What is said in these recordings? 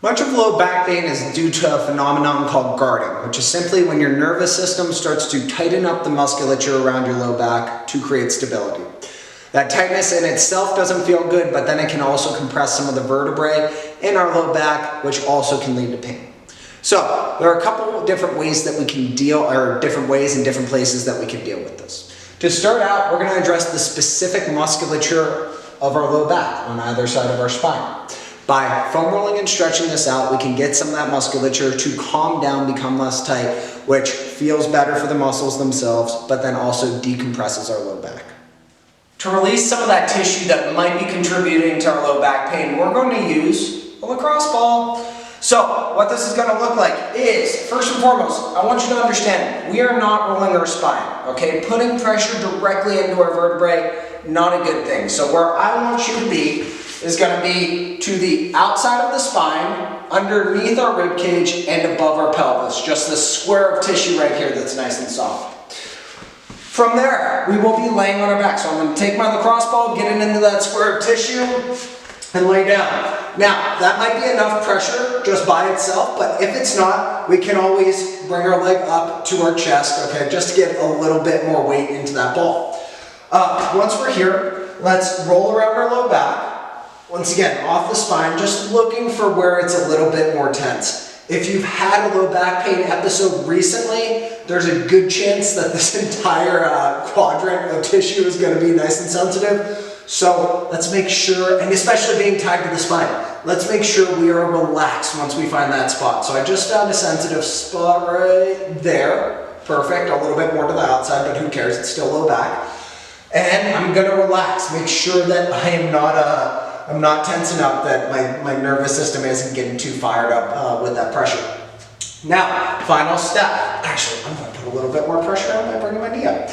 Much of low back pain is due to a phenomenon called guarding, which is simply when your nervous system starts to tighten up the musculature around your low back to create stability. That tightness in itself doesn't feel good, but then it can also compress some of the vertebrae in our low back, which also can lead to pain. So there are a couple of different ways that we can deal, or different ways and different places that we can deal with this. To start out, we're going to address the specific musculature of our low back on either side of our spine. By foam rolling and stretching this out, we can get some of that musculature to calm down, become less tight, which feels better for the muscles themselves, but then also decompresses our low back. To release some of that tissue that might be contributing to our low back pain, we're going to use a lacrosse ball. So what this is going to look like is, first and foremost, I want you to understand, we are not rolling our spine, okay? Putting pressure directly into our vertebrae, not a good thing. So where I want you to be is going to be to the outside of the spine, underneath our rib cage, and above our pelvis. Just this square of tissue right here that's nice and soft. From there, we will be laying on our back. So I'm going to take my lacrosse ball, get it into that square of tissue, and lay down. Now, that might be enough pressure just by itself, but if it's not, we can always bring our leg up to our chest, okay, just to get a little bit more weight into that ball. Once we're here, let's roll around our low back. Once again, off the spine, just looking for where it's a little bit more tense. If you've had a low back pain episode recently, there's a good chance that this entire quadrant of tissue is going to be nice and sensitive. So let's make sure, and especially being tied to the spine, let's make sure we are relaxed once we find that spot. So I just found a sensitive spot right there. Perfect, a little bit more to the outside, but who cares, it's still low back. And I'm going to relax, make sure that I am I'm not tensing up, that my nervous system isn't getting too fired up with that pressure. Now, final step. Actually, I'm going to put a little bit more pressure on by bringing my knee up.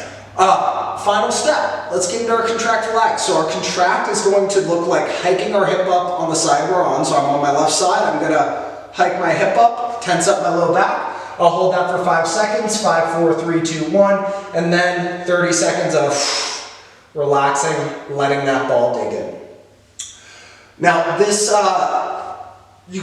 Final step. Let's get into our contract relax. So our contract is going to look like hiking our hip up on the side we're on. So I'm on my left side. I'm going to hike my hip up, tense up my low back. I'll hold that for 5 seconds. 5, 4, 3, 2, 1. And then 30 seconds of relaxing, letting that ball dig in. Now this, you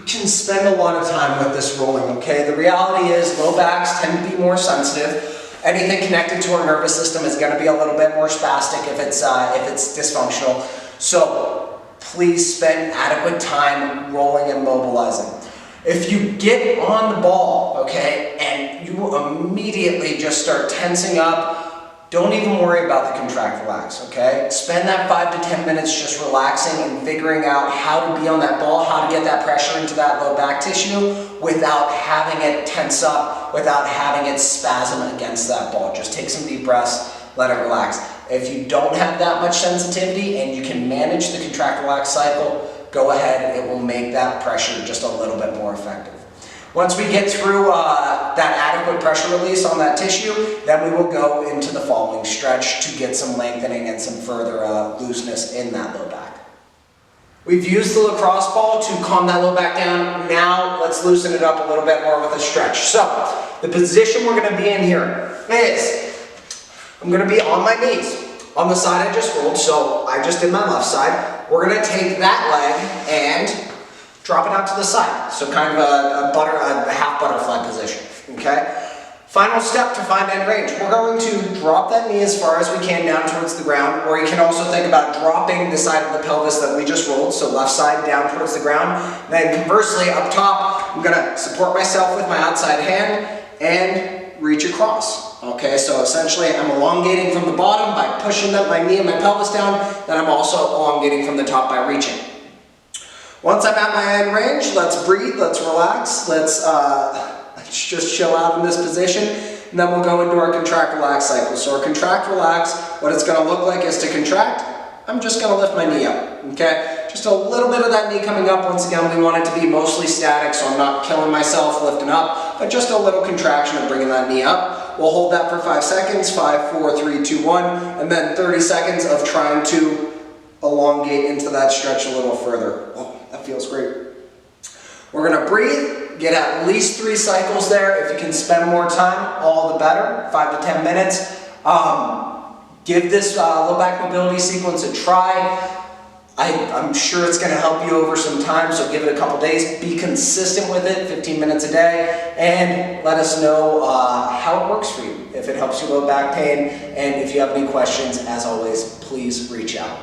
can spend a lot of time with this rolling, okay? The reality is low backs tend to be more sensitive. Anything connected to our nervous system is going to be a little bit more spastic if it's dysfunctional. So please spend adequate time rolling and mobilizing. If you get on the ball, okay, and you immediately just start tensing up, don't even worry about the contract relax, okay? Spend that 5 to 10 minutes just relaxing and figuring out how to be on that ball, how to get that pressure into that low back tissue without having it tense up, without having it spasm against that ball. Just take some deep breaths, let it relax. If you don't have that much sensitivity and you can manage the contract relax cycle, go ahead, it will make that pressure just a little bit more effective. Once we get through that adequate pressure release on that tissue, then we will go into the following stretch to get some lengthening and some further looseness in that low back. We've used the lacrosse ball to calm that low back down. Now let's loosen it up a little bit more with a stretch. So the position we're going to be in here is, I'm going to be on my knees on the side I just rolled. So I just did my left side. We're going to take that leg and drop it out to the side, so kind of a half butterfly position, okay? Final step to find end range. We're going to drop that knee as far as we can down towards the ground, or you can also think about dropping the side of the pelvis that we just rolled, so left side down towards the ground. Then conversely, up top, I'm gonna support myself with my outside hand and reach across. Okay, so essentially I'm elongating from the bottom by pushing my knee and my pelvis down, then I'm also elongating from the top by reaching. Once I'm at my end range, let's breathe, let's relax, let's just chill out in this position, and then we'll go into our contract relax cycle. So our contract relax, what it's going to look like is to contract, I'm just going to lift my knee up, okay? Just a little bit of that knee coming up. Once again, we want it to be mostly static, so I'm not killing myself lifting up, but just a little contraction of bringing that knee up. We'll hold that for 5 seconds, 5, 4, 3, 2, 1, and then 30 seconds of trying to elongate into that stretch a little further. Oh, that feels great. We're going to breathe, get at least 3 cycles there. If you can spend more time, all the better, 5 to 10 minutes. Give this low back mobility sequence a try. I'm sure it's going to help you over some time, so give it a couple days. Be consistent with it, 15 minutes a day, and let us know how it works for you, if it helps you low back pain, and if you have any questions, as always, please reach out.